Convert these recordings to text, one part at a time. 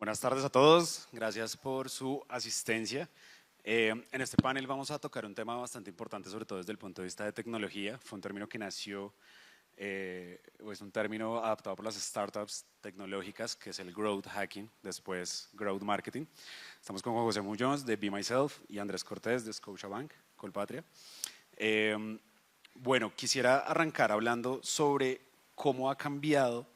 Buenas tardes a todos, gracias por su asistencia. En este panel vamos a tocar un tema bastante importante, sobre todo desde el punto de vista de tecnología. Fue un término que nació, o es un término adaptado por las startups tecnológicas, que es el growth hacking, después growth marketing. Estamos con Juan José Muñoz de Be Myself y Andrés Cortés de Scotiabank, Colpatria. Bueno, quisiera arrancar hablando sobre cómo ha cambiado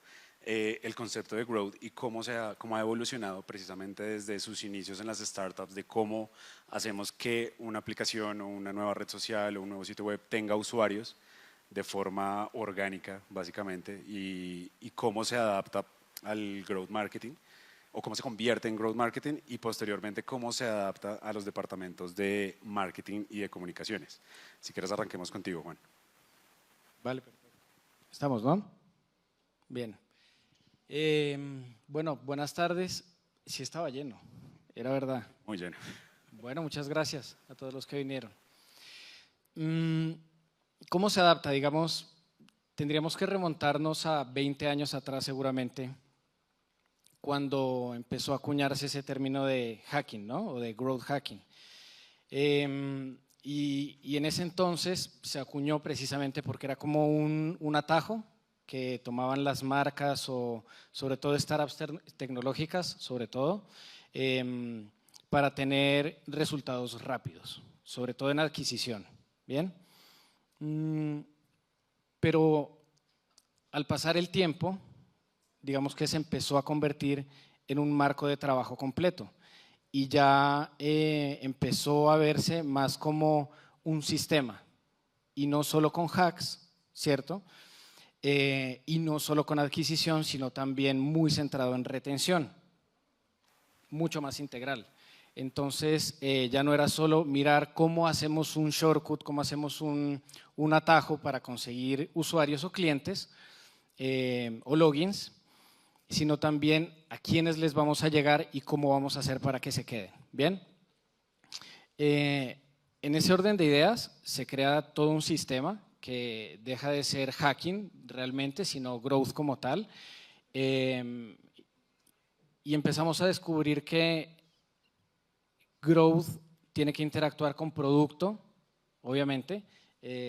el concepto de growth y cómo ha evolucionado precisamente desde sus inicios en las startups, de cómo hacemos que una aplicación o una nueva red social o un nuevo sitio web tenga usuarios de forma orgánica, básicamente, y cómo se adapta al growth marketing o cómo se convierte en growth marketing y posteriormente cómo se adapta a los departamentos de marketing y de comunicaciones. Si quieres arranquemos contigo, Juan. Vale, perfecto. Estamos, ¿no? Bien. Bueno, buenas tardes. Sí estaba lleno, era verdad. Muy lleno. Bueno, muchas gracias a todos los que vinieron. ¿Cómo se adapta? Digamos, tendríamos que remontarnos a 20 años atrás seguramente, cuando empezó a acuñarse ese término de hacking, ¿no? O de growth hacking. Y en ese entonces se acuñó precisamente porque era como un atajo que tomaban las marcas o sobre todo startups tecnológicas, sobre todo, para tener resultados rápidos, sobre todo en adquisición. ¿Bien? Pero al pasar el tiempo, digamos que se empezó a convertir en un marco de trabajo completo y ya empezó a verse más como un sistema y no solo con hacks, ¿cierto? Y no solo con adquisición, sino también muy centrado en retención, mucho más integral. Entonces ya no era solo mirar cómo hacemos un shortcut, cómo hacemos un atajo para conseguir usuarios o clientes o logins, sino también a quiénes les vamos a llegar y cómo vamos a hacer para que se queden. ¿Bien? En ese orden de ideas se crea todo un sistema que deja de ser hacking realmente, sino growth como tal. Y empezamos a descubrir que growth tiene que interactuar con producto, obviamente,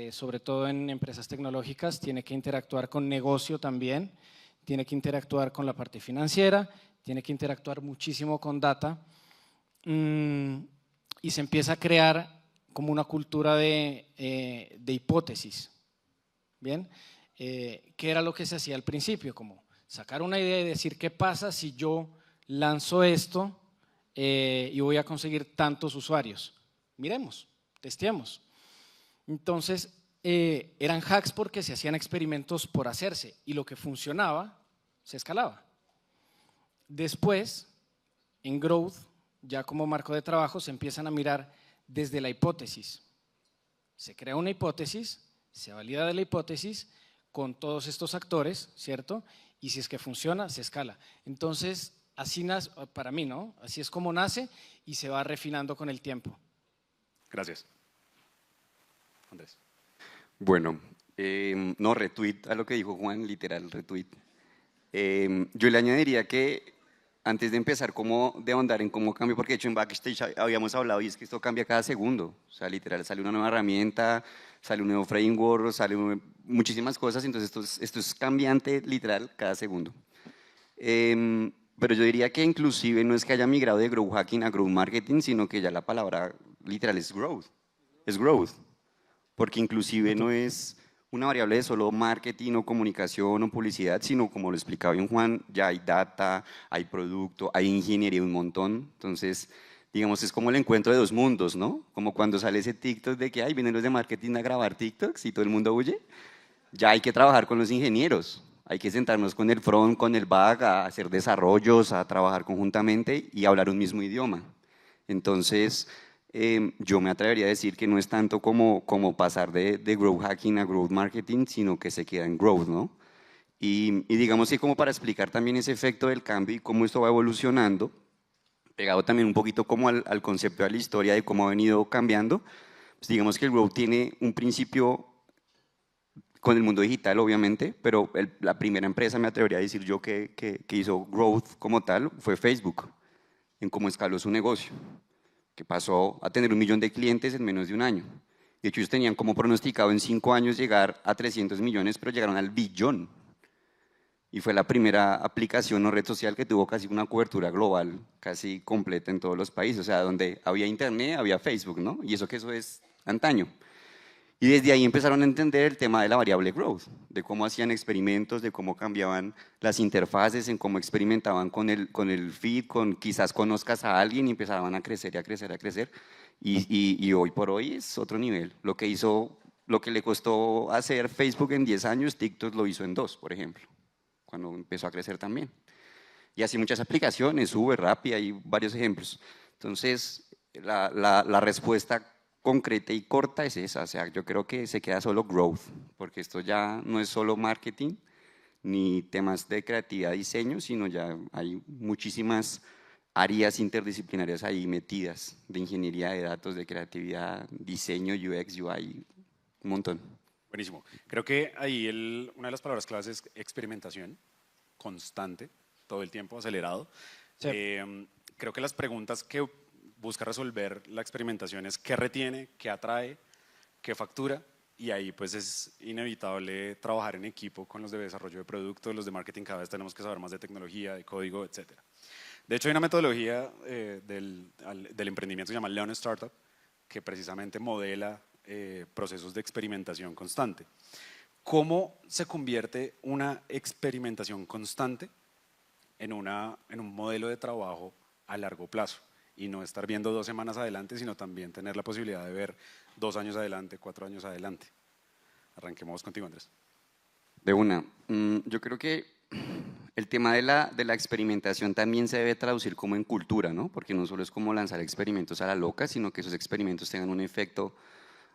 sobre todo en empresas tecnológicas, tiene que interactuar con negocio también, tiene que interactuar con la parte financiera, tiene que interactuar muchísimo con data y se empieza a crear como una cultura de hipótesis. ¿Bien? ¿Qué era lo que se hacía al principio? Como sacar una idea y decir qué pasa si yo lanzo esto y voy a conseguir tantos usuarios. Miremos, testeemos. Entonces, eran hacks porque se hacían experimentos por hacerse y lo que funcionaba se escalaba. Después, en Growth, ya como marco de trabajo, se empiezan a mirar desde la hipótesis. Se crea una hipótesis, se valida de la hipótesis con todos estos actores, ¿cierto? Y si es que funciona, se escala. Entonces, así nace, para mí, ¿no? Así es como nace y se va refinando con el tiempo. Gracias. Andrés. Bueno, no, retweet a lo que dijo Juan, literal, retweet. Yo le añadiría que antes de empezar, de ahondar en cómo cambia, porque de hecho en Backstage habíamos hablado y es que esto cambia cada segundo. O sea, literal, sale una nueva herramienta, sale un nuevo framework, muchísimas cosas, entonces esto es cambiante literal cada segundo. Pero yo diría que inclusive no es que haya migrado de growth hacking a growth marketing, sino que ya la palabra literal es growth, porque inclusive no es una variable de solo marketing o comunicación o publicidad, sino como lo explicaba bien Juan, ya hay data, hay producto, hay ingeniería un montón, entonces digamos es como el encuentro de dos mundos, ¿no? Como cuando sale ese TikTok de que ay, vienen los de marketing a grabar TikToks y todo el mundo huye, ya hay que trabajar con los ingenieros, hay que sentarnos con el front, con el back, a hacer desarrollos, a trabajar conjuntamente y hablar un mismo idioma. Entonces, yo me atrevería a decir que no es tanto como pasar de growth hacking a growth marketing, sino que se queda en growth, ¿no? Y digamos que como para explicar también ese efecto del cambio y cómo esto va evolucionando, pegado también un poquito como al concepto de la historia de cómo ha venido cambiando, pues digamos que el growth tiene un principio con el mundo digital, obviamente, pero la primera empresa, me atrevería a decir yo, que hizo growth como tal, fue Facebook, en cómo escaló su negocio, que pasó a tener 1.000.000 de clientes en menos de un año. De hecho, ellos tenían como pronosticado en 5 años llegar a 300 millones, pero llegaron al billón. Y fue la primera aplicación o red social que tuvo casi una cobertura global, casi completa en todos los países. O sea, donde había internet, había Facebook, ¿no? Y eso es antaño. Y desde ahí empezaron a entender el tema de la variable growth, de cómo hacían experimentos, de cómo cambiaban las interfaces, en cómo experimentaban con el feed, quizás conozcas a alguien y empezaban a crecer y a crecer, a crecer. Y hoy por hoy es otro nivel. Lo que le costó hacer Facebook en 10 años, TikTok lo hizo en 2, por ejemplo, cuando empezó a crecer también. Y así muchas aplicaciones, Uber, Rappi, hay varios ejemplos. Entonces, la respuesta concreta y corta es esa, o sea, yo creo que se queda solo growth, porque esto ya no es solo marketing, ni temas de creatividad, diseño, sino ya hay muchísimas áreas interdisciplinarias ahí metidas, de ingeniería de datos, de creatividad, diseño, UX, UI, un montón. Buenísimo. Creo que ahí una de las palabras claves es experimentación constante, todo el tiempo, acelerado. Sí. Creo que las preguntas que busca resolver la experimentación es qué retiene, qué atrae, qué factura, y ahí pues es inevitable trabajar en equipo con los de desarrollo de productos, los de marketing, cada vez tenemos que saber más de tecnología, de código, etc. De hecho hay una metodología del emprendimiento que se llama Lean Startup, que precisamente modela procesos de experimentación constante. ¿Cómo se convierte una experimentación constante en un modelo de trabajo a largo plazo? Y no estar viendo 2 semanas adelante, sino también tener la posibilidad de ver 2 años adelante, 4 años adelante. Arranquemos contigo, Andrés. De una. Yo creo que el tema de la experimentación también se debe traducir como en cultura, ¿no? Porque no solo es como lanzar experimentos a la loca, sino que esos experimentos tengan un efecto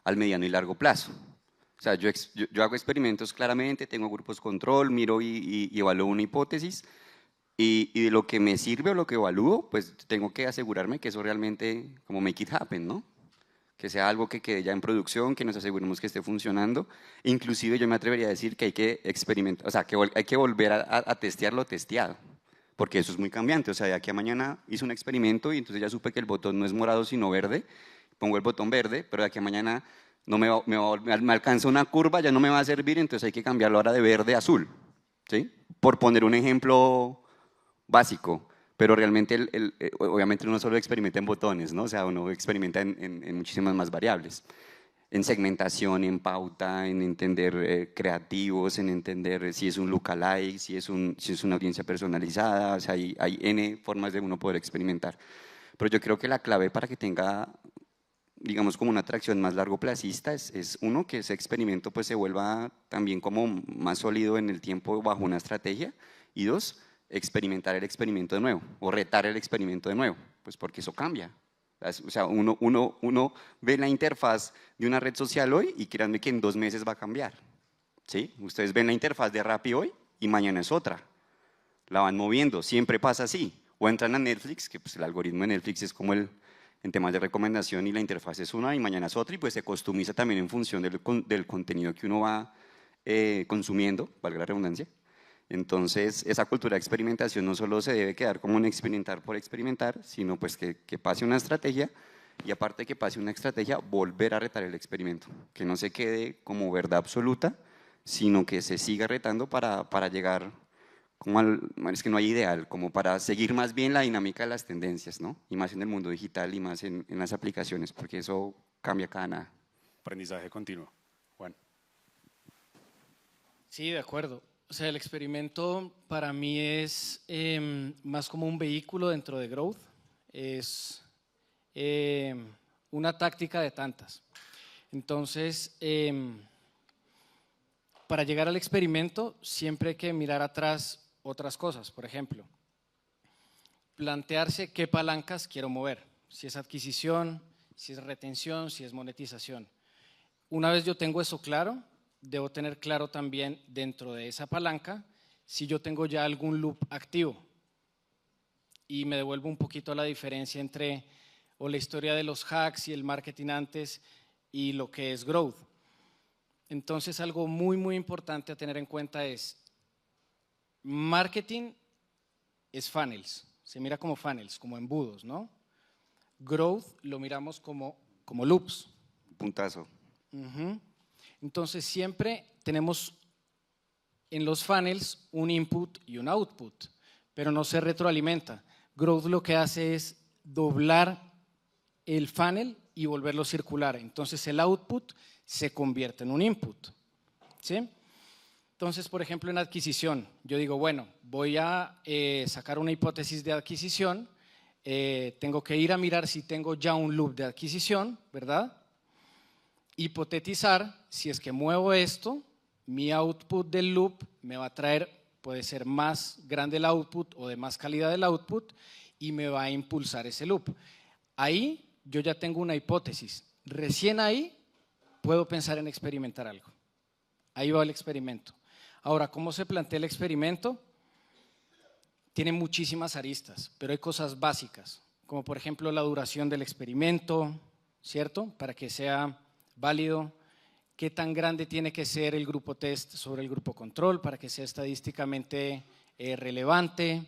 al mediano y largo plazo. O sea, yo hago experimentos claramente, tengo grupos control, miro y evalúo una hipótesis, y de lo que me sirve o lo que evalúo, pues tengo que asegurarme que eso realmente, como make it happen, ¿no? Que sea algo que quede ya en producción, que nos aseguremos que esté funcionando. Inclusive yo me atrevería a decir que hay que experimentar, o sea, que hay que volver a testear lo testeado, porque eso es muy cambiante. O sea, de aquí a mañana hice un experimento y entonces ya supe que el botón no es morado sino verde, pongo el botón verde, pero de aquí a mañana no me alcanza una curva, ya no me va a servir, entonces hay que cambiarlo ahora de verde a azul, ¿sí? Por poner un ejemplo básico, pero realmente obviamente uno solo experimenta en botones, ¿no? O sea, uno experimenta en muchísimas más variables, en segmentación, en pauta, en entender creativos, en entender si es un lookalike, si es una audiencia personalizada, o sea, hay N formas de uno poder experimentar. Pero yo creo que la clave para que tenga, digamos, como una atracción más largoplacista es uno, que ese experimento pues se vuelva también como más sólido en el tiempo bajo una estrategia, y 2, experimentar el experimento de nuevo o retar el experimento de nuevo, pues porque eso cambia. O sea, uno ve la interfaz de una red social hoy y créanme que en 2 meses va a cambiar, ¿sí? Ustedes ven la interfaz de Rappi hoy y mañana es otra, la van moviendo, siempre pasa así. O entran a Netflix, que pues el algoritmo de Netflix es como en temas de recomendación, y la interfaz es una y mañana es otra, y pues se customiza también en función del contenido que uno va consumiendo, valga la redundancia. Entonces, esa cultura de experimentación no solo se debe quedar como un experimentar por experimentar, sino pues que pase una estrategia, y aparte de que pase una estrategia, volver a retar el experimento, que no se quede como verdad absoluta, sino que se siga retando para llegar como es que no hay ideal, como para seguir más bien la dinámica de las tendencias, ¿no? Y más en el mundo digital y más en las aplicaciones, porque eso cambia cada nada. Aprendizaje continuo. Juan. Sí, de acuerdo. O sea, el experimento para mí es más como un vehículo dentro de Growth. Es una táctica de tantas. Entonces, para llegar al experimento siempre hay que mirar atrás otras cosas. Por ejemplo, plantearse qué palancas quiero mover. Si es adquisición, si es retención, si es monetización. Una vez yo tengo eso claro, debo tener claro también dentro de esa palanca si yo tengo ya algún loop activo, y me devuelvo un poquito a la diferencia entre o la historia de los hacks y el marketing antes y lo que es growth. Entonces, algo muy, muy importante a tener en cuenta es, marketing es funnels, se mira como funnels, como embudos, ¿no? Growth lo miramos como loops. Puntazo. Entonces, siempre tenemos en los funnels un input y un output, pero no se retroalimenta. Growth lo que hace es doblar el funnel y volverlo circular. Entonces, el output se convierte en un input, ¿sí? Entonces, por ejemplo, en adquisición, yo digo, bueno, voy a sacar una hipótesis de adquisición, tengo que ir a mirar si tengo ya un loop de adquisición, ¿verdad? Hipotetizar, si es que muevo esto, mi output del loop me va a traer, puede ser más grande el output o de más calidad el output y me va a impulsar ese loop. Ahí yo ya tengo una hipótesis, recién ahí puedo pensar en experimentar algo. Ahí va el experimento. Ahora, ¿cómo se plantea el experimento? Tiene muchísimas aristas, pero hay cosas básicas, como por ejemplo la duración del experimento, ¿cierto? Para que sea válido. ¿Qué tan grande tiene que ser el grupo test sobre el grupo control para que sea estadísticamente relevante?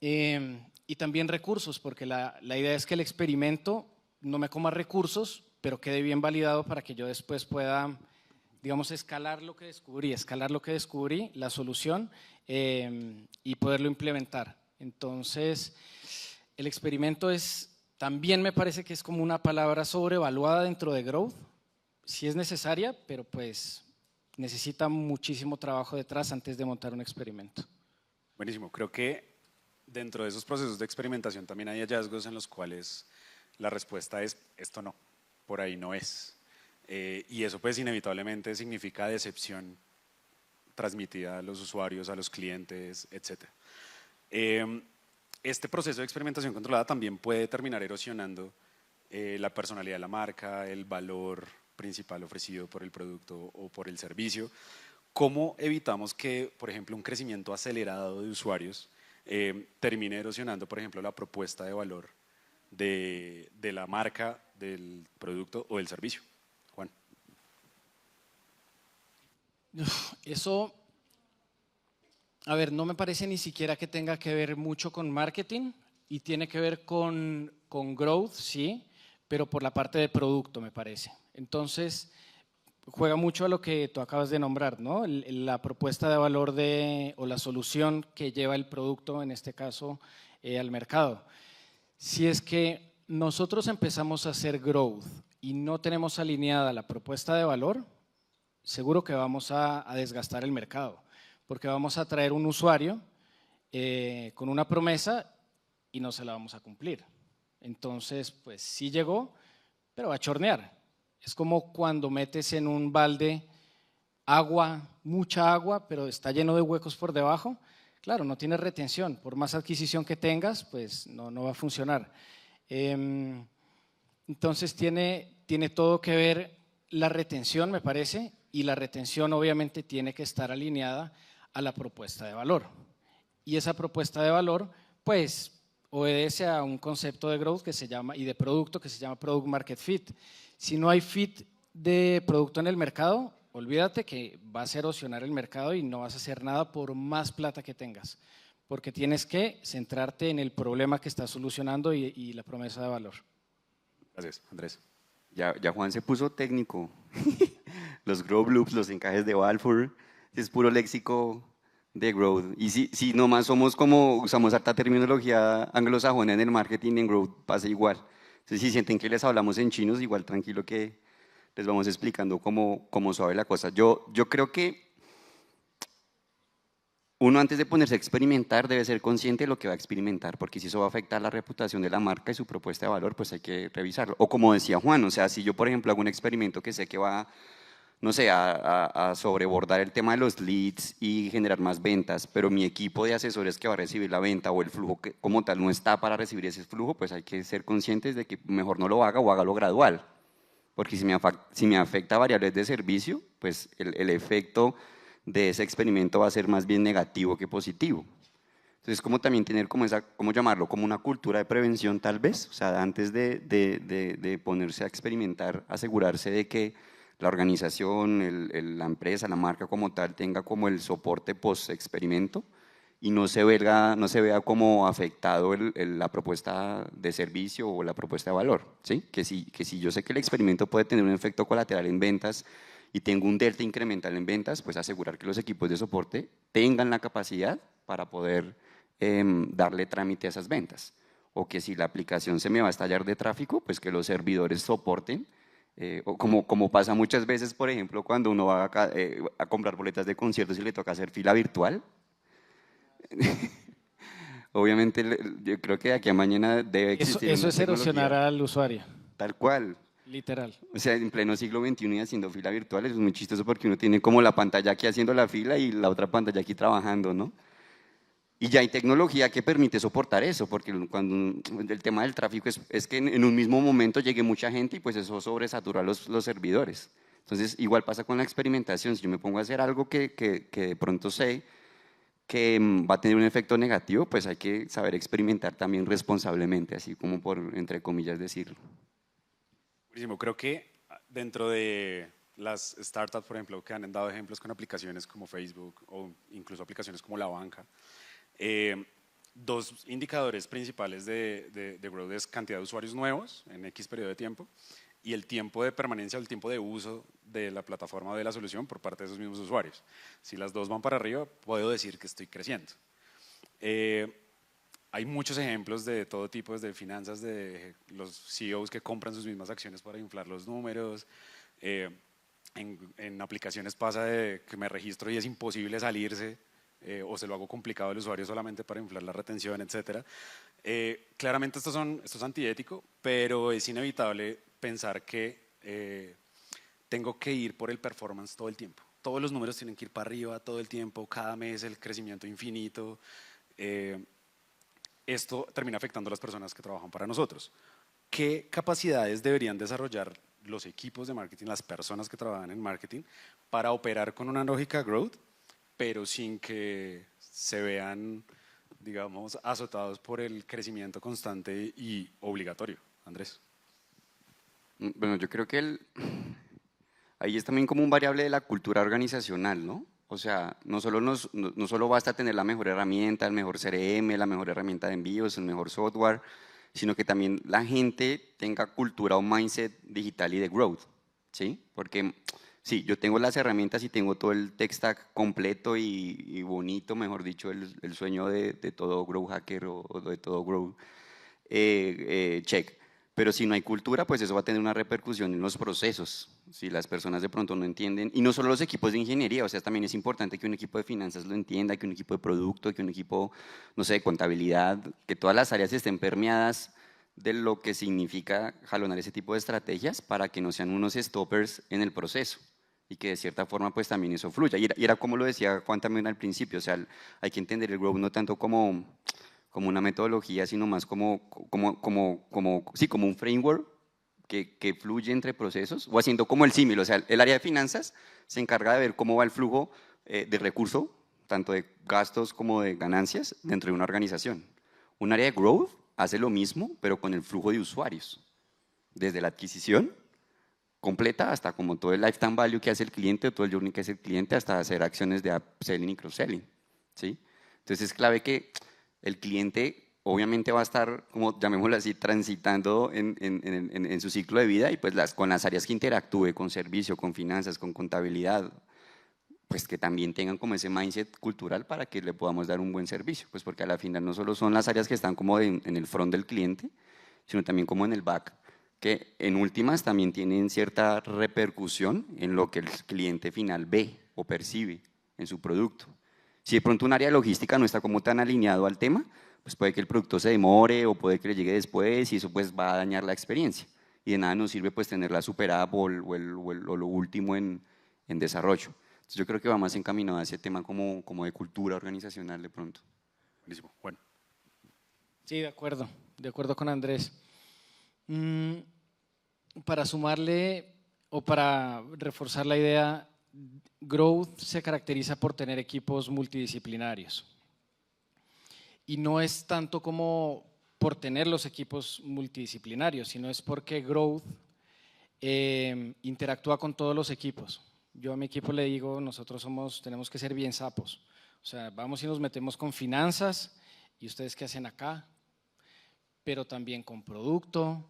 Y también recursos, porque la idea es que el experimento no me coma recursos, pero quede bien validado para que yo después pueda, digamos, escalar lo que descubrí, la solución, y poderlo implementar. Entonces, el experimento también me parece que es como una palabra sobrevaluada dentro de Growth. Sí es necesaria, pero pues necesita muchísimo trabajo detrás antes de montar un experimento. Buenísimo, creo que dentro de esos procesos de experimentación también hay hallazgos en los cuales la respuesta es esto no, por ahí no es. Y eso pues inevitablemente significa decepción transmitida a los usuarios, a los clientes, etc. Este proceso de experimentación controlada también puede terminar erosionando la personalidad de la marca, el valor principal ofrecido por el producto o por el servicio. ¿Cómo evitamos que, por ejemplo, un crecimiento acelerado de usuarios termine erosionando, por ejemplo, la propuesta de valor de la marca, del producto o del servicio? Juan. Eso, a ver, no me parece ni siquiera que tenga que ver mucho con marketing y tiene que ver con growth, sí, pero por la parte de producto, me parece. Entonces, juega mucho a lo que tú acabas de nombrar, ¿no? La propuesta de valor o la solución que lleva el producto, en este caso, al mercado. Si es que nosotros empezamos a hacer growth y no tenemos alineada la propuesta de valor, seguro que vamos a desgastar el mercado, porque vamos a traer un usuario con una promesa y no se la vamos a cumplir. Entonces, pues sí llegó, pero va a chornear. Es como cuando metes en un balde agua, mucha agua, pero está lleno de huecos por debajo. Claro, no tiene retención. Por más adquisición que tengas, pues no va a funcionar. Entonces tiene todo que ver la retención, me parece, y la retención obviamente tiene que estar alineada a la propuesta de valor. Y esa propuesta de valor, pues, obedece a un concepto de growth que se llama, y de producto que se llama Product Market Fit. Si no hay fit de producto en el mercado, olvídate que vas a erosionar el mercado y no vas a hacer nada por más plata que tengas, porque tienes que centrarte en el problema que estás solucionando y la promesa de valor. Gracias, Andrés. Ya Juan se puso técnico. Los growth loops, los encajes de Balfour, es puro léxico de growth. Y si nomás somos como, usamos harta terminología anglosajona en el marketing, en growth pasa igual. Entonces, si sienten que les hablamos en chinos, igual tranquilo que les vamos explicando cómo suave la cosa. Yo creo que uno antes de ponerse a experimentar debe ser consciente de lo que va a experimentar, porque si eso va a afectar la reputación de la marca y su propuesta de valor, pues hay que revisarlo. O como decía Juan, o sea, si yo por ejemplo hago un experimento que sé que va, no sé, a sobrebordar el tema de los leads y generar más ventas, pero mi equipo de asesores que va a recibir la venta o el flujo que, como tal no está para recibir ese flujo, pues hay que ser conscientes de que mejor no lo haga o hágalo gradual, porque si me afecta variables de servicio, pues el efecto de ese experimento va a ser más bien negativo que positivo. Entonces, como también tener como esa, ¿cómo llamarlo? Como una cultura de prevención tal vez, o sea, antes de ponerse a experimentar, asegurarse de que la organización, la empresa, la marca como tal tenga como el soporte post-experimento y no se vea como afectado la propuesta de servicio o la propuesta de valor, ¿sí? Que si yo sé que el experimento puede tener un efecto colateral en ventas y tengo un delta incremental en ventas, pues asegurar que los equipos de soporte tengan la capacidad para poder darle trámite a esas ventas. O que si la aplicación se me va a estallar de tráfico, pues que los servidores soporten, o como pasa muchas veces, por ejemplo, cuando uno va a comprar boletas de conciertos y le toca hacer fila virtual. Obviamente, yo creo que de aquí a mañana debe existir Eso una es erosionar tecnología al usuario, tal cual. literal. O sea, en pleno siglo XXI y haciendo fila virtual, eso es muy chistoso porque uno tiene como la pantalla aquí haciendo la fila y la otra pantalla aquí trabajando, ¿no? Y ya hay tecnología que permite soportar eso, porque cuando el tema del tráfico es que en un mismo momento llegue mucha gente y pues eso sobresatura los servidores. Entonces, igual pasa con la experimentación. Si yo me pongo a hacer algo que de pronto sé que va a tener un efecto negativo, pues hay que saber experimentar también responsablemente, así como por, entre comillas, decirlo. Buenísimo. Creo que dentro de las startups, por ejemplo, que han dado ejemplos con aplicaciones como Facebook o incluso aplicaciones como La Banca, dos indicadores principales de growth es cantidad de usuarios nuevos en X periodo de tiempo y el tiempo de permanencia o el tiempo de uso de la plataforma o de la solución por parte de esos mismos usuarios. Si las dos van para arriba, puedo decir que estoy creciendo. Hay muchos ejemplos de todo tipo, desde finanzas, de los CEOs que compran sus mismas acciones para inflar los números. En aplicaciones pasa de que me registro y es imposible salirse, o se lo hago complicado al usuario solamente para inflar la retención, etc. Claramente esto es antiético, pero es inevitable pensar que tengo que ir por el performance todo el tiempo. Todos los números tienen que ir para arriba todo el tiempo, cada mes el crecimiento infinito. Esto termina afectando a las personas que trabajan para nosotros. ¿Qué capacidades deberían desarrollar los equipos de marketing, las personas que trabajan en marketing, para operar con una lógica growth, pero sin que se vean, digamos, azotados por el crecimiento constante y obligatorio? Andrés. Bueno, yo creo que ahí es también como un variable de la cultura organizacional, ¿no? O sea, no solo basta tener la mejor herramienta, el mejor CRM, la mejor herramienta de envíos, el mejor software, sino que también la gente tenga cultura o mindset digital y de growth, ¿sí? Porque sí, yo tengo las herramientas y tengo todo el tech stack completo y bonito, mejor dicho, el sueño de todo grow hacker o de todo grow check. Pero si no hay cultura, pues eso va a tener una repercusión en los procesos. Si las personas de pronto no entienden, y no solo los equipos de ingeniería, o sea, también es importante que un equipo de finanzas lo entienda, que un equipo de producto, que un equipo, no sé, de contabilidad, que todas las áreas estén permeadas de lo que significa jalonar ese tipo de estrategias para que no sean unos stoppers en el proceso y que de cierta forma pues también eso fluya. Y era como lo decía Juan también al principio, o sea, hay que entender el growth no tanto como una metodología, sino más sí, como un framework que fluye entre procesos, o haciendo como el símil, o sea, el área de finanzas se encarga de ver cómo va el flujo de recurso, tanto de gastos como de ganancias, dentro de una organización. Un área de growth hace lo mismo, pero con el flujo de usuarios, desde la adquisición completa hasta como todo el lifetime value que hace el cliente, todo el journey que hace el cliente, hasta hacer acciones de upselling y cross-selling, ¿sí? Entonces es clave que el cliente obviamente va a estar, como llamémoslo así, transitando en su ciclo de vida y pues con las áreas que interactúe, con servicio, con finanzas, con contabilidad, pues que también tengan como ese mindset cultural para que le podamos dar un buen servicio, pues porque a la final no solo son las áreas que están como en el front del cliente, sino también como en el back, que en últimas también tienen cierta repercusión en lo que el cliente final ve o percibe en su producto. Si de pronto un área de logística no está como tan alineado al tema, pues puede que el producto se demore o puede que le llegue después y eso pues va a dañar la experiencia. Y de nada nos sirve pues tener la super app o lo último en desarrollo. Entonces yo creo que va más encaminado a ese tema como de cultura organizacional de pronto. Buenísimo. Bueno. Sí, de acuerdo con Andrés. Para sumarle o para reforzar la idea, Growth se caracteriza por tener equipos multidisciplinarios. Y no es tanto como por tener los equipos multidisciplinarios, sino es porque Growth interactúa con todos los equipos. Yo a mi equipo le digo, nosotros tenemos que ser bien sapos. O sea, vamos y nos metemos con finanzas, ¿y ustedes qué hacen acá? Pero también con producto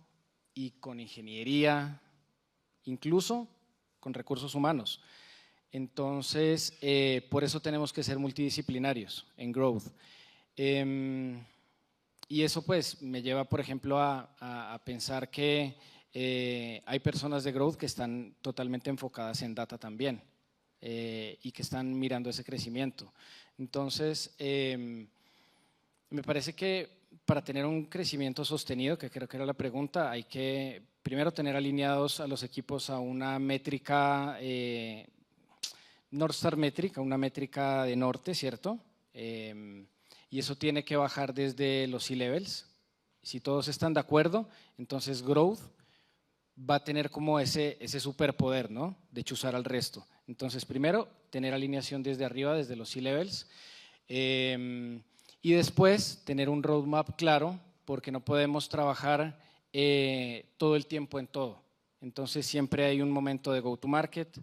y con ingeniería, incluso con recursos humanos. Entonces, por eso tenemos que ser multidisciplinarios en Growth. Y eso pues me lleva, por ejemplo, a pensar que hay personas de Growth que están totalmente enfocadas en data también y que están mirando ese crecimiento. Entonces, me parece que para tener un crecimiento sostenido, que creo que era la pregunta, hay que primero tener alineados a los equipos a una métrica, North Star Metric, a una métrica de norte, ¿cierto? Y eso tiene que bajar desde los C-levels. Si todos están de acuerdo, entonces Growth va a tener como ese superpoder, ¿no? De chuzar al resto. Entonces, primero, tener alineación desde arriba, desde los C-levels. Y después, tener un roadmap claro, porque no podemos trabajar todo el tiempo en todo. Entonces, siempre hay un momento de go-to-market,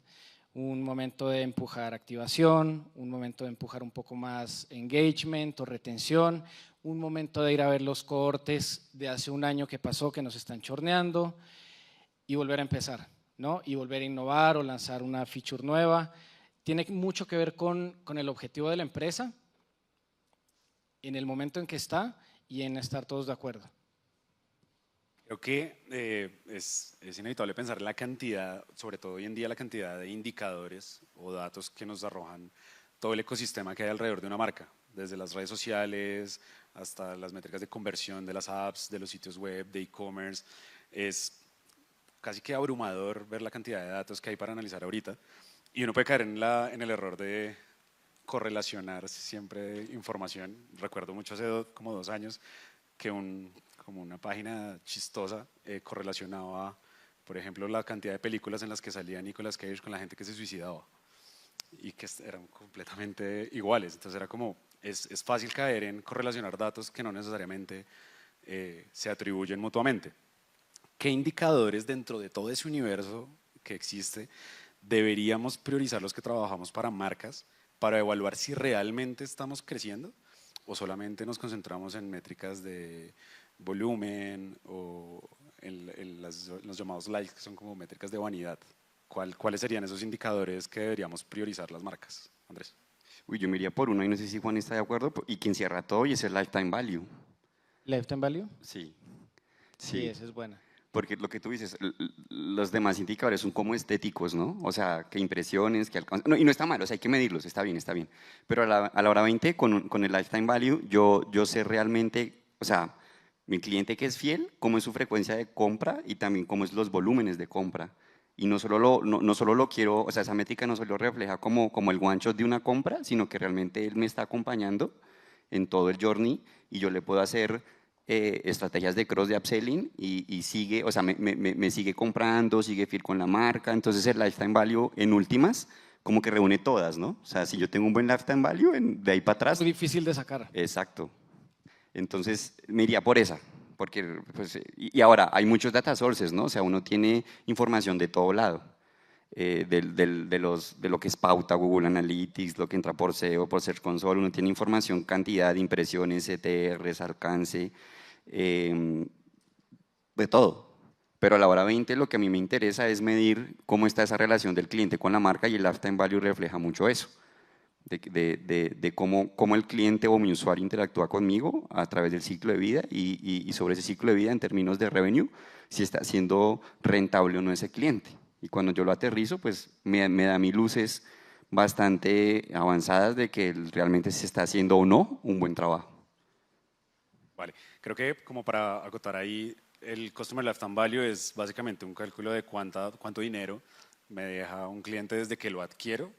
un momento de empujar activación, un momento de empujar un poco más engagement o retención, un momento de ir a ver los cohortes de hace un año que pasó que nos están chorneando y volver a empezar, ¿no? Y volver a innovar o lanzar una feature nueva. Tiene mucho que ver con el objetivo de la empresa, en el momento en que está y en estar todos de acuerdo. Creo que es inevitable pensar en la cantidad, sobre todo hoy en día, la cantidad de indicadores o datos que nos arrojan todo el ecosistema que hay alrededor de una marca, desde las redes sociales hasta las métricas de conversión de las apps, de los sitios web, de e-commerce. Es casi que abrumador ver la cantidad de datos que hay para analizar ahorita y uno puede caer en el error de correlacionar siempre información. Recuerdo mucho hace como 2 años que como una página chistosa correlacionaba, por ejemplo, la cantidad de películas en las que salía Nicolas Cage con la gente que se suicidaba y que eran completamente iguales. Entonces era como, es fácil caer en correlacionar datos que no necesariamente se atribuyen mutuamente. ¿Qué indicadores dentro de todo ese universo que existe deberíamos priorizar los que trabajamos para marcas para evaluar si realmente estamos creciendo o solamente nos concentramos en métricas de volumen o en los llamados likes, que son como métricas de vanidad? ¿Cuáles serían esos indicadores que deberíamos priorizar las marcas? Andrés. Uy, yo me iría por uno y no sé si Juan está de acuerdo, y que encierra todo y es el lifetime value. ¿Lifetime value? Sí. Sí, esa es buena. Porque lo que tú dices, los demás indicadores son como estéticos, ¿no? O sea, que impresiones, que alcanzan. No, y no está mal, o sea, hay que medirlos, está bien, está bien. Pero a la hora 20, con el lifetime value, yo sé realmente, o sea, mi cliente que es fiel, cómo es su frecuencia de compra y también cómo es los volúmenes de compra. Y no solo no solo lo quiero, o sea, esa métrica no solo refleja como el one shot de una compra, sino que realmente él me está acompañando en todo el journey y yo le puedo hacer estrategias de cross de upselling y sigue, o sea, me sigue comprando, sigue fiel con la marca. Entonces el lifetime value en últimas como que reúne todas, ¿no? O sea, si yo tengo un buen lifetime value, de ahí para atrás. Muy difícil de sacar. Exacto. Entonces me iría por esa. Porque, pues, y ahora hay muchos data sources, ¿no? O sea, uno tiene información de todo lado. De lo que es pauta, Google Analytics, lo que entra por SEO, por Search Console, uno tiene información, cantidad de impresiones, CTRs, alcance, de todo. Pero a la hora 20 lo que a mí me interesa es medir cómo está esa relación del cliente con la marca y el lifetime value refleja mucho eso, de cómo el cliente o mi usuario interactúa conmigo a través del ciclo de vida y sobre ese ciclo de vida en términos de revenue, si está siendo rentable o no ese cliente. Y cuando yo lo aterrizo, pues me da a mí luces bastante avanzadas de que realmente se está haciendo o no un buen trabajo. Vale, creo que como para acotar ahí, el Customer Lifetime Value es básicamente un cálculo de cuánto dinero me deja un cliente desde que lo adquiero,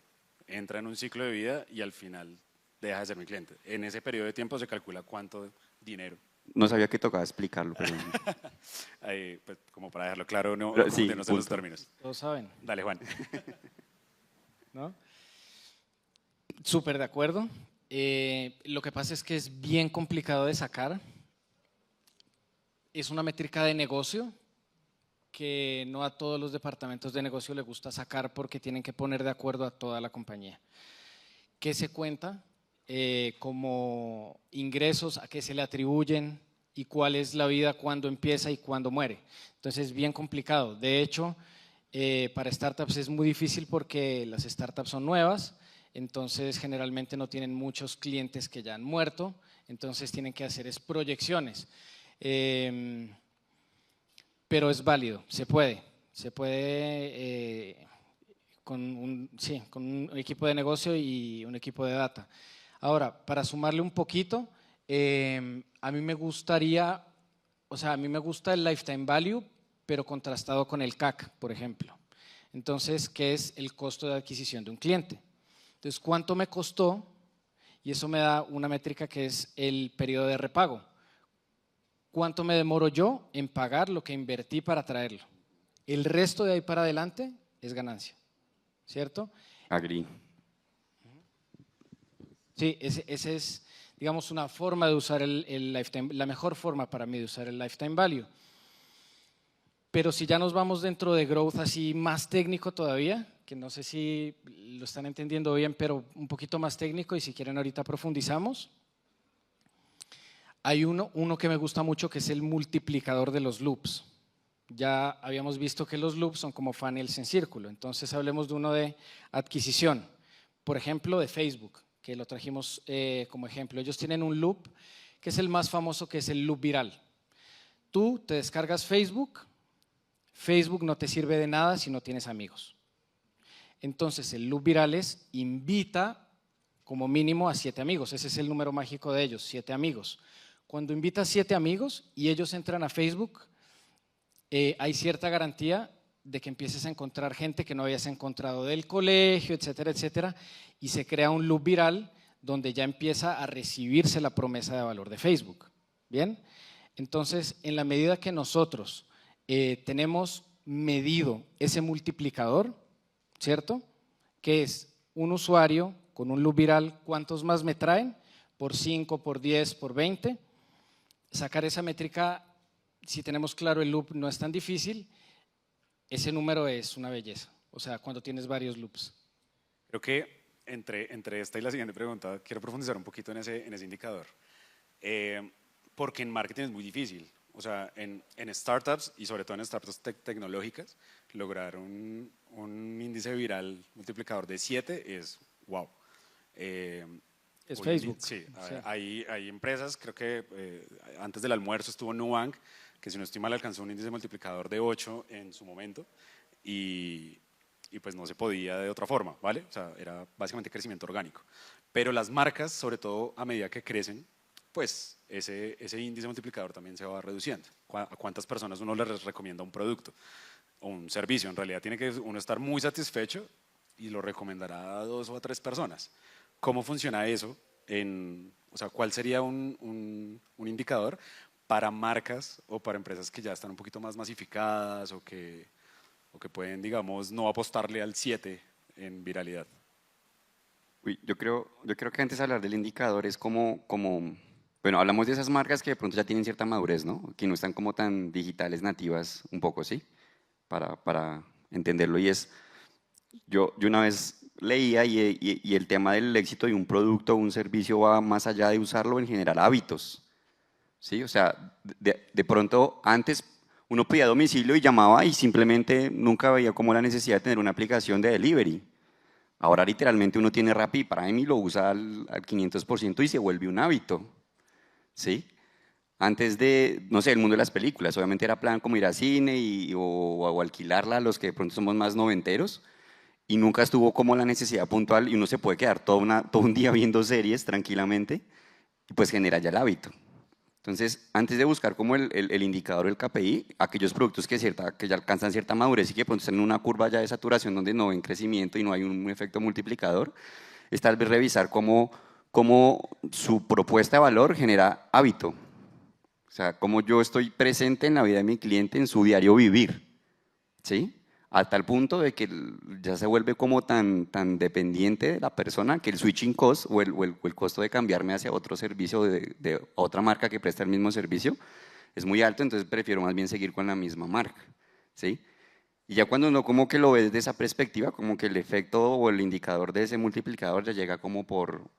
entra en un ciclo de vida y al final deja de ser mi cliente. En ese periodo de tiempo se calcula cuánto dinero. No sabía que tocaba explicarlo, pero… Ahí, pues, como para dejarlo claro, no Pero sí, confundirnos en los términos. Todos saben, Dale, Juan. ¿no? Súper de acuerdo. Lo que pasa es que es bien complicado de sacar. Es una métrica de negocio que no a todos los departamentos de negocio les gusta sacar porque tienen que poner de acuerdo a toda la compañía. ¿Qué se cuenta como ingresos, a qué se le atribuyen y cuál es la vida cuando empieza y cuando muere? Entonces es bien complicado. De hecho, para startups es muy difícil porque las startups son nuevas, entonces generalmente no tienen muchos clientes que ya han muerto, entonces tienen que hacer proyecciones. Pero es válido, se puede con un equipo de negocio y un equipo de data. Ahora, para sumarle un poquito, a mí me gustaría, a mí me gusta el lifetime value, pero contrastado con el CAC, por ejemplo. Entonces, ¿qué es el costo de adquisición de un cliente? Entonces, ¿cuánto me costó? Y eso me da una métrica que es el periodo de repago. ¿Cuánto me demoro yo en pagar lo que invertí para traerlo? El resto de ahí para adelante es ganancia, ¿cierto? Agree. Sí, ese es, digamos, una forma de usar el lifetime, la mejor forma para mí de usar el lifetime value. Pero si ya nos vamos dentro de growth así más técnico todavía, que no sé si lo están entendiendo bien, pero un poquito más técnico y si quieren ahorita profundizamos. Hay uno que me gusta mucho que es el multiplicador de los loops. Ya habíamos visto que los loops son como funnels en círculo, entonces hablemos de uno de adquisición. Por ejemplo, de Facebook, que lo trajimos como ejemplo. Ellos tienen un loop que es el más famoso, que es el loop viral. Tú te descargas Facebook, Facebook no te sirve de nada si no tienes amigos. Entonces el loop viral es invita como mínimo a 7 amigos, ese es el número mágico de ellos, 7 amigos. Cuando invitas 7 amigos y ellos entran a Facebook, hay cierta garantía de que empieces a encontrar gente que no habías encontrado del colegio, etcétera, etcétera, y se crea un loop viral donde ya empieza a recibirse la promesa de valor de Facebook. ¿Bien? Entonces, en la medida que nosotros tenemos medido ese multiplicador, ¿cierto? Que es un usuario con un loop viral, ¿cuántos más me traen? Por 5, por 10, por 20. Sacar esa métrica, si tenemos claro el loop, no es tan difícil. Ese número es una belleza, o sea, cuando tienes varios loops. Creo que entre esta y la siguiente pregunta quiero profundizar un poquito en ese indicador. Porque en marketing es muy difícil. O sea, en startups y sobre todo en startups tecnológicas, lograr un índice viral multiplicador de 7 es wow. Es Facebook. Sí, sí. Hay empresas, creo que antes del almuerzo estuvo Nubank, que si no estoy mal alcanzó un índice multiplicador de 8 en su momento y pues no se podía de otra forma, ¿vale? O sea, era básicamente crecimiento orgánico. Pero las marcas, sobre todo a medida que crecen, pues ese índice multiplicador también se va reduciendo. ¿A cuántas personas uno les recomienda un producto o un servicio? En realidad tiene que uno estar muy satisfecho y lo recomendará a 2 o a 3 personas. ¿Cómo funciona eso? O sea, ¿cuál sería un indicador para marcas o para empresas que ya están un poquito más masificadas o que pueden, digamos, no apostarle al 7 en viralidad? Uy, yo creo que antes de hablar del indicador es como, bueno, hablamos de esas marcas que de pronto ya tienen cierta madurez, ¿no? Que no están como tan digitales nativas un poco, ¿sí? Para entenderlo. Y es, yo una vez leía y el tema del éxito de un producto o un servicio va más allá de usarlo en generar hábitos, ¿sí? O sea, de pronto antes uno pedía domicilio y llamaba y simplemente nunca veía como la necesidad de tener una aplicación de delivery. Ahora literalmente uno tiene Rappi Prime y lo usa al 500% y se vuelve un hábito, ¿sí? Antes de, no sé, el mundo de las películas, obviamente era plan como ir a cine o alquilarla a los que de pronto somos más noventeros y nunca estuvo como la necesidad puntual y uno se puede quedar todo un día viendo series tranquilamente y pues genera ya el hábito. Entonces, antes de buscar como el indicador del KPI, aquellos productos que ya alcanzan cierta madurez y que están en una curva ya de saturación donde no ven crecimiento y no hay un efecto multiplicador, es tal vez revisar cómo su propuesta de valor genera hábito. O sea, cómo yo estoy presente en la vida de mi cliente en su diario vivir, ¿sí? A tal punto de que ya se vuelve como tan dependiente de la persona que el switching cost o el costo de cambiarme hacia otro servicio de otra marca que presta el mismo servicio es muy alto, entonces prefiero más bien seguir con la misma marca, ¿sí? Y ya cuando uno como que lo ve desde esa perspectiva, como que el efecto o el indicador de ese multiplicador ya llega como por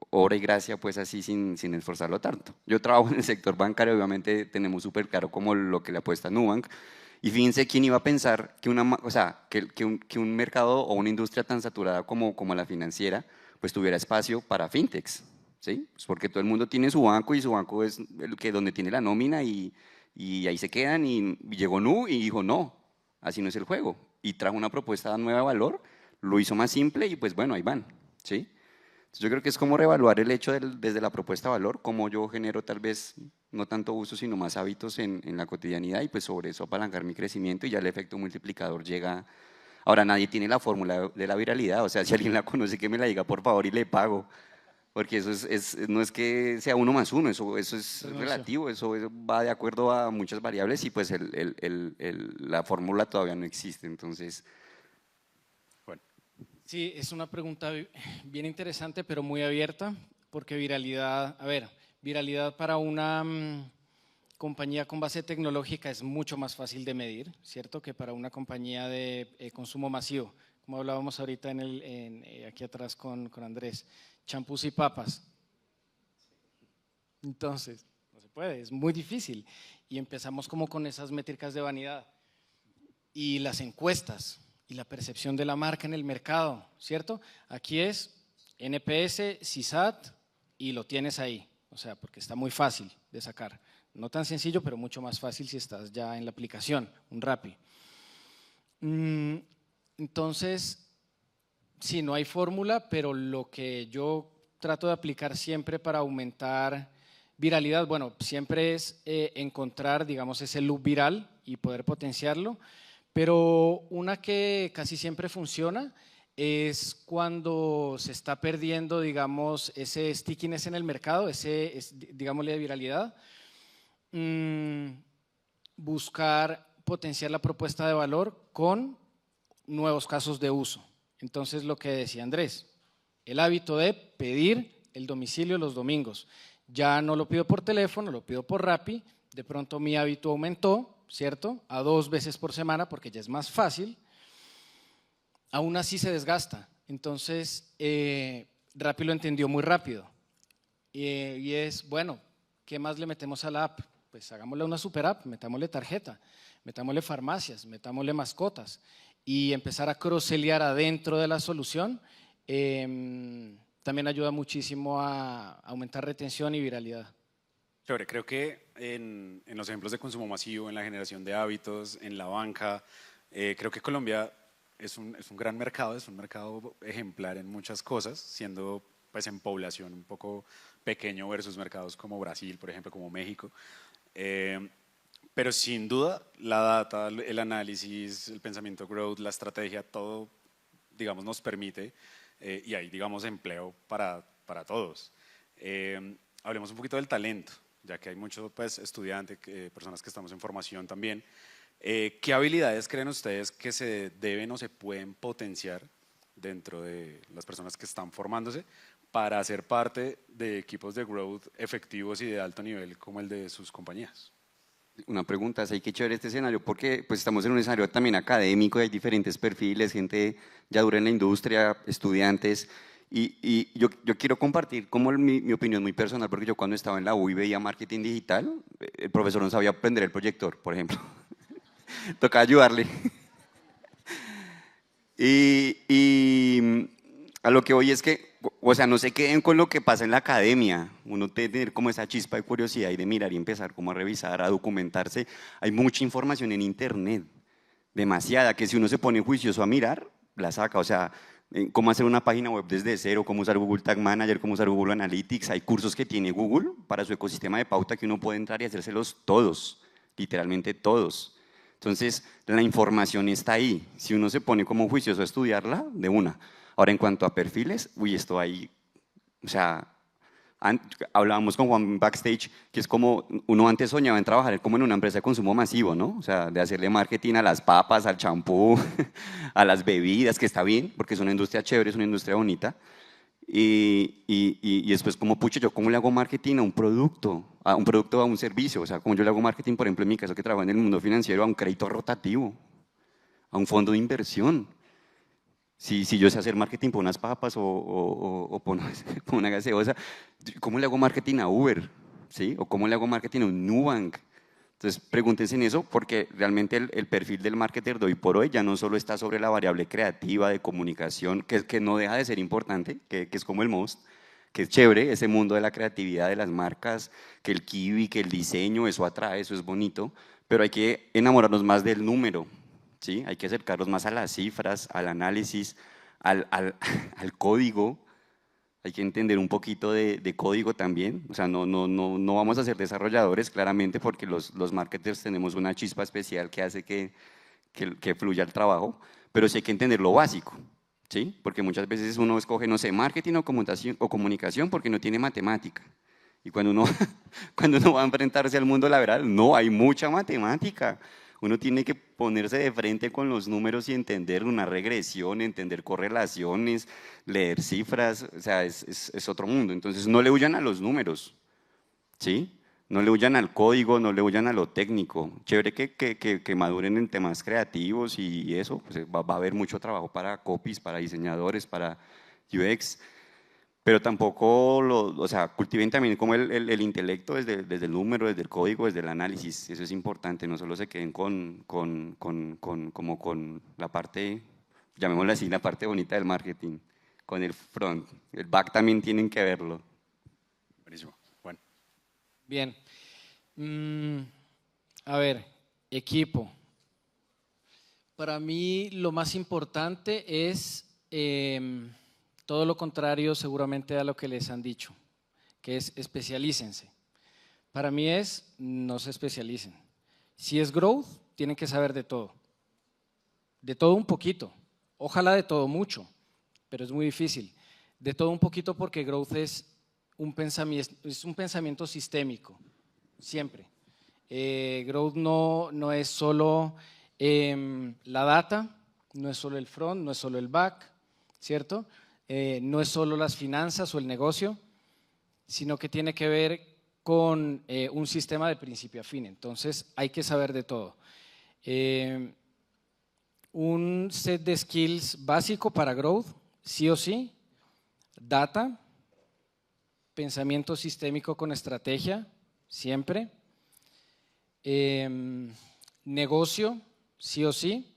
obra y gracia, pues así sin esforzarlo tanto. Yo trabajo en el sector bancario, obviamente tenemos súper claro como lo que le apuesta Nubank, y fíjense quién iba a pensar que, o sea, que un mercado o una industria tan saturada como la financiera, pues tuviera espacio para fintechs, ¿sí? Pues porque todo el mundo tiene su banco y su banco es el que donde tiene la nómina y ahí se quedan y llegó Nu y dijo no, así no es el juego y trajo una propuesta nueva de valor, lo hizo más simple y pues bueno, ahí van, ¿sí? Entonces yo creo que es como reevaluar el hecho desde la propuesta de valor, cómo yo genero tal vez no tanto uso sino más hábitos en la cotidianidad y pues sobre eso apalancar mi crecimiento y ya el efecto multiplicador llega. Ahora nadie tiene la fórmula de la viralidad, o sea, si alguien la conoce que me la diga por favor y le pago. Porque eso no es que sea 1+1, eso es relativo, eso va de acuerdo a muchas variables y pues la fórmula todavía no existe, entonces… Bueno, Sí, es una pregunta bien interesante, pero muy abierta, porque viralidad, a ver, viralidad para una compañía con base tecnológica es mucho más fácil de medir, ¿cierto? Que para una compañía de consumo masivo, como hablábamos ahorita aquí atrás con Andrés, champús y papas. Entonces, no se puede, es muy difícil. Y empezamos como con esas métricas de vanidad y las encuestas y la percepción de la marca en el mercado, ¿cierto? Aquí es NPS, CSAT y lo tienes ahí, o sea, porque está muy fácil de sacar. No tan sencillo, pero mucho más fácil si estás ya en la aplicación, un Rappi. Entonces, sí, no hay fórmula, pero lo que yo trato de aplicar siempre para aumentar viralidad, bueno, siempre es encontrar, digamos, ese loop viral y poder potenciarlo. Pero una que casi siempre funciona es cuando se está perdiendo, digamos, ese stickiness en el mercado, digámosle, de viralidad. Buscar potenciar la propuesta de valor con nuevos casos de uso. Entonces, lo que decía Andrés, el hábito de pedir el domicilio los domingos. Ya no lo pido por teléfono, lo pido por Rappi, de pronto mi hábito aumentó, ¿cierto? A 2 veces por semana porque ya es más fácil, aún así se desgasta. Entonces, Rappi lo entendió muy rápido y es, bueno, ¿qué más le metemos a la app? Pues hagámosle una super app, metámosle tarjeta, metámosle farmacias, metámosle mascotas y empezar a croselear adentro de la solución también ayuda muchísimo a aumentar retención y viralidad. chévere, creo que en los ejemplos de consumo masivo, en la generación de hábitos, en la banca, creo que Colombia es un gran mercado, es un mercado ejemplar en muchas cosas, siendo pues en población un poco pequeño versus mercados como Brasil, por ejemplo, como México. Pero sin duda, la data, el análisis, el pensamiento growth, la estrategia, todo, digamos, nos permite, y hay, digamos, empleo para todos. Hablemos un poquito del talento, ya que hay muchos pues, estudiantes, personas que estamos en formación también. ¿Qué habilidades creen ustedes que se deben o se pueden potenciar dentro de las personas que están formándose para hacer parte de equipos de growth efectivos y de alto nivel como el de sus compañías? Una pregunta, ¿sí? Qué chévere este escenario, porque pues estamos en un escenario también académico, hay diferentes perfiles, gente ya dura en la industria, estudiantes, y yo quiero compartir como mi opinión muy personal, porque yo cuando estaba en la U y veía marketing digital, el profesor no sabía prender el proyector, por ejemplo, tocaba ayudarle. Y a lo que voy es que, o sea, no se queden con lo que pasa en la academia, uno tiene que tener como esa chispa de curiosidad y de mirar y empezar como a revisar, a documentarse. Hay mucha información en internet, demasiada, que si uno se pone juicioso a mirar, la saca, o sea, cómo hacer una página web desde cero, cómo usar Google Tag Manager, cómo usar Google Analytics, hay cursos que tiene Google para su ecosistema de pauta que uno puede entrar y hacérselos todos, literalmente todos. Entonces, la información está ahí, si uno se pone como juicioso a estudiarla, de una. Ahora, en cuanto a perfiles, uy, esto ahí, o sea, hablábamos con Juan backstage, que es como, uno antes soñaba en trabajar como en una empresa de consumo masivo, ¿no? O sea, de hacerle marketing a las papas, al champú, a las bebidas, que está bien, porque es una industria chévere, es una industria bonita, Y después, como pucha, ¿yo cómo le hago marketing a un producto? A un producto, a un servicio. O sea, como yo le hago marketing, por ejemplo, en mi caso que trabajo en el mundo financiero, a un crédito rotativo, a un fondo de inversión. Si yo sé hacer marketing por unas papas o por por una gaseosa, ¿cómo le hago marketing a Uber? ¿Sí? ¿O cómo le hago marketing a un Nubank? Entonces, pregúntense en eso, porque realmente el perfil del marketer de hoy por hoy ya no solo está sobre la variable creativa de comunicación, que no deja de ser importante, que es como el most, que es chévere, ese mundo de la creatividad de las marcas, que el kiwi, que el diseño, eso atrae, eso es bonito, pero hay que enamorarnos más del número, ¿sí? Hay que acercarnos más a las cifras, al análisis, al código. Hay que entender un poquito de código también, o sea, no vamos a ser desarrolladores claramente porque los marketers tenemos una chispa especial que hace que fluya el trabajo, pero sí hay que entender lo básico, ¿sí? Porque muchas veces uno escoge, no sé, marketing o comunicación porque no tiene matemática. Y cuando uno, cuando uno va a enfrentarse al mundo laboral, no hay mucha matemática. Uno tiene que ponerse de frente con los números y entender una regresión, entender correlaciones, leer cifras, o sea, es otro mundo. Entonces, no le huyan a los números, ¿sí? No le huyan al código, no le huyan a lo técnico. Chévere que maduren en temas creativos y eso, pues va a haber mucho trabajo para copies, para diseñadores, para UX, pero tampoco, o sea, cultiven también como el intelecto desde el número, desde el código, desde el análisis. Eso es importante, no solo se queden como con la parte, llamémosla así, la parte bonita del marketing, con el front. El back también tienen que verlo. Buenísimo. Bueno, Bien. A ver, equipo. Para mí lo más importante es todo lo contrario seguramente a lo que les han dicho, que es especialícense. Para mí es no se especialicen. Si es growth, tienen que saber de todo un poquito, ojalá de todo mucho, pero es muy difícil. De todo un poquito porque growth es un pensamiento sistémico, siempre. Growth no es solo la data, no es solo el front, no es solo el back, ¿cierto? No es solo las finanzas o el negocio, sino que tiene que ver con un sistema de principio a fin. Entonces hay que saber de todo. Un set de skills básico para growth, sí o sí, data, pensamiento sistémico con estrategia, siempre. Negocio, sí o sí,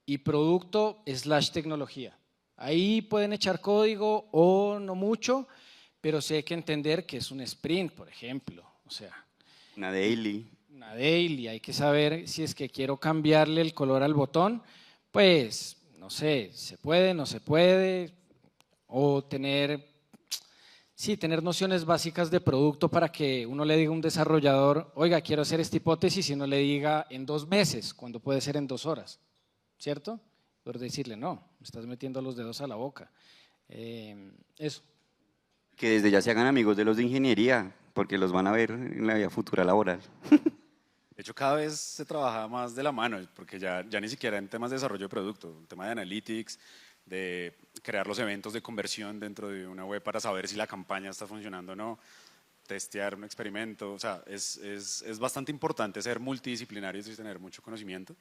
y producto / tecnología. Ahí pueden echar código o no mucho, pero sí hay que entender que es un sprint, por ejemplo. O sea, Una daily. una daily, hay que saber si es que quiero cambiarle el color al botón, pues no sé, se puede, no se puede, o tener nociones básicas de producto para que uno le diga a un desarrollador, oiga, quiero hacer esta hipótesis y no le diga en 2 meses, cuando puede ser en 2 horas, ¿cierto? Por decirle, no, me estás metiendo los dedos a la boca. Eso. Que desde ya se hagan amigos de los de ingeniería, porque los van a ver en la vida futura laboral. de hecho cada vez se trabaja más de la mano, porque ya ni siquiera en temas de desarrollo de producto, el tema de analytics, de crear los eventos de conversión dentro de una web para saber si la campaña está funcionando o no, testear un experimento, o sea, es bastante importante ser multidisciplinarios y tener mucho conocimiento.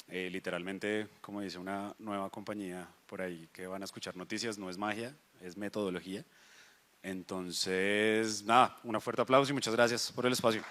Literalmente, como dice una nueva compañía por ahí que van a escuchar noticias, no es magia, es metodología. Entonces, nada, un fuerte aplauso y muchas gracias por el espacio.